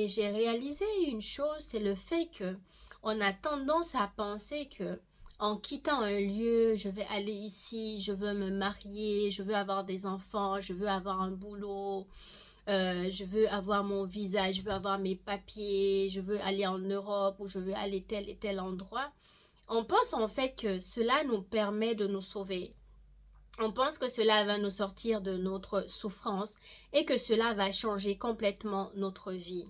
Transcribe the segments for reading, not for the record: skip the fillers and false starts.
Et j'ai réalisé une chose, c'est le fait que on a tendance à penser que en quittant un lieu, je vais aller ici, je veux me marier, je veux avoir des enfants, je veux avoir un boulot, je veux avoir mon visa, je veux avoir mes papiers, je veux aller en Europe ou je veux aller tel et tel endroit. On pense en fait que cela nous permet de nous sauver. On pense que cela va nous sortir de notre souffrance et que cela va changer complètement notre vie.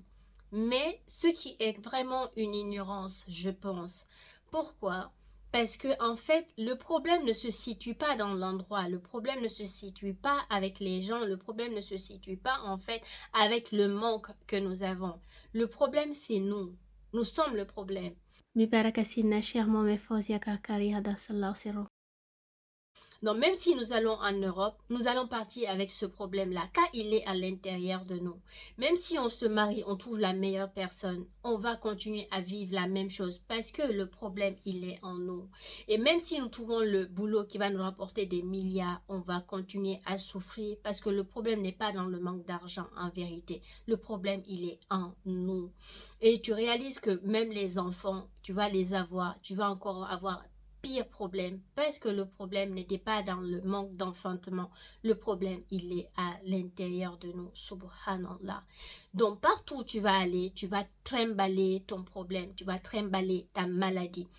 Mais ce qui est vraiment une ignorance, je pense. Pourquoi? Parce que en fait, le problème ne se situe pas dans l'endroit, le problème ne se situe pas avec les gens, le problème ne se situe pas en fait avec le manque que nous avons. Le problème, c'est nous. Nous sommes le problème. Donc, même si nous allons en Europe, nous allons partir avec ce problème-là, car il est à l'intérieur de nous. Même si on se marie, on trouve la meilleure personne, on va continuer à vivre la même chose parce que le problème, il est en nous. Et même si nous trouvons le boulot qui va nous rapporter des milliards, on va continuer à souffrir parce que le problème n'est pas dans le manque d'argent en vérité. Le problème, il est en nous. Et tu réalises que même les enfants, tu vas les avoir, tu vas encore avoir pire problème parce que le problème n'était pas dans le manque d'enfantement. Le problème, il est à l'intérieur de nous. Subhanallah. Donc, partout où tu vas aller, tu vas trimballer ton problème, tu vas trimballer ta maladie.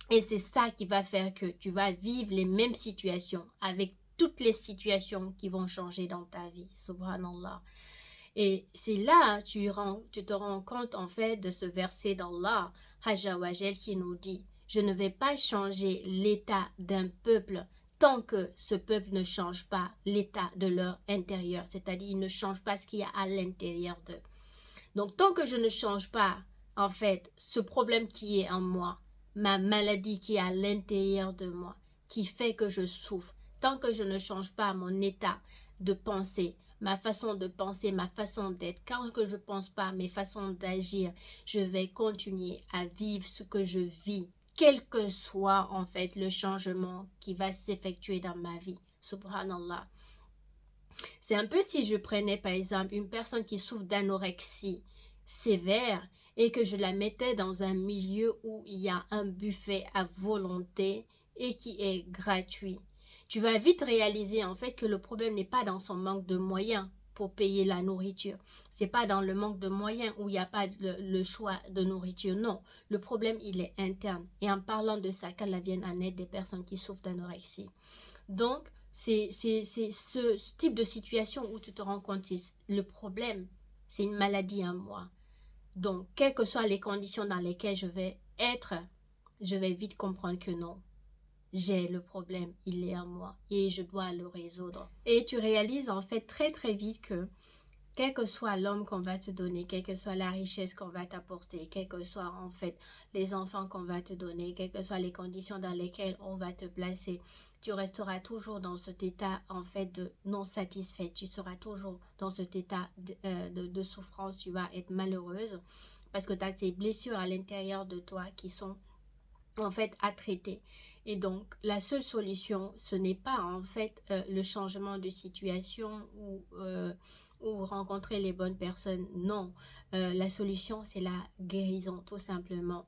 Et c'est ça qui va faire que tu vas vivre les mêmes situations avec toutes les situations qui vont changer dans ta vie. Subhanallah. Et c'est là tu te rends compte en fait de ce verset d'Allah, Hajjawajel, qui nous dit, je ne vais pas changer l'état d'un peuple tant que ce peuple ne change pas l'état de leur intérieur, c'est-à-dire il ne change pas ce qu'il y a à l'intérieur d'eux. Donc tant que je ne change pas en fait ce problème qui est en moi, ma maladie qui est à l'intérieur de moi, qui fait que je souffre, tant que je ne change pas mon état de pensée, ma façon de penser, ma façon d'être, quand que je ne pense pas mes façons d'agir, je vais continuer à vivre ce que je vis, quel que soit en fait le changement qui va s'effectuer dans ma vie. Subhanallah. C'est un peu si je prenais par exemple une personne qui souffre d'anorexie sévère et que je la mettais dans un milieu où il y a un buffet à volonté et qui est gratuit. Tu vas vite réaliser en fait que le problème n'est pas dans son manque de moyens pour payer la nourriture. C'est pas dans le manque de moyens où il n'y a pas le choix de nourriture. Non, le problème il est interne. Et en parlant de ça, qu'Allah vienne en aide des personnes qui souffrent d'anorexie. Donc, c'est ce type de situation où tu te rends compte, le problème, c'est une maladie en moi. Donc, quelles que soient les conditions dans lesquelles je vais être, je vais vite comprendre que non, j'ai le problème, il est en moi et je dois le résoudre. Et tu réalises en fait très très vite que quel que soit l'homme qu'on va te donner, quelle que soit la richesse qu'on va t'apporter, quels que soient en fait les enfants qu'on va te donner, quelles que soient les conditions dans lesquelles on va te placer, tu resteras toujours dans cet état en fait de non satisfait. Tu seras toujours dans cet état de souffrance. Tu vas être malheureuse parce que tu as tes blessures à l'intérieur de toi qui sont en fait à traiter. Et donc la seule solution, ce n'est pas en fait le changement de situation ou rencontrer les bonnes personnes. Non, la solution c'est la guérison tout simplement.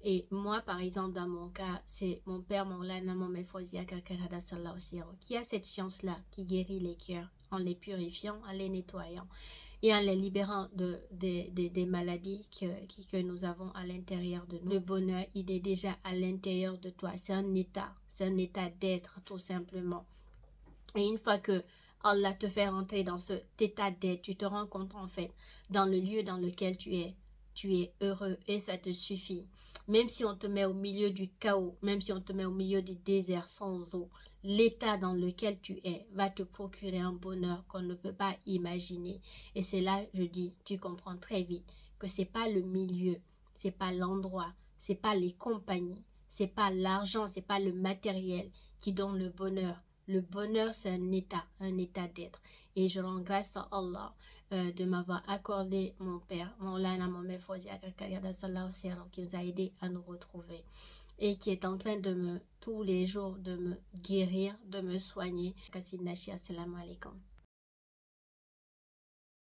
Et moi par exemple dans mon cas, c'est mon père Maulana Mohamed Fawzia Kakarada Sallahu qui a cette science là qui guérit les cœurs en les purifiant, en les nettoyant et en les libérant des maladies que nous avons à l'intérieur de nous. Le bonheur, il est déjà à l'intérieur de toi. C'est un état d'être tout simplement. Et une fois que Allah te fait rentrer dans cet état d'être, tu te rends compte en fait, dans le lieu dans lequel tu es heureux et ça te suffit. Même si on te met au milieu du chaos, même si on te met au milieu du désert sans eau, l'état dans lequel tu es va te procurer un bonheur qu'on ne peut pas imaginer. Et c'est là, je dis, tu comprends très vite que c'est pas le milieu, c'est pas l'endroit, c'est pas les compagnies, c'est pas l'argent, c'est pas le matériel qui donne le bonheur. Le bonheur, c'est un état d'être. Et je rends grâce à Allah de m'avoir accordé mon père, Maulana Mohamed Fawzia Kakariada Sallahu qui nous a aidé à nous retrouver et qui est en train tous les jours, de me guérir, de me soigner. Kassid Nashi, assalamu alaikum.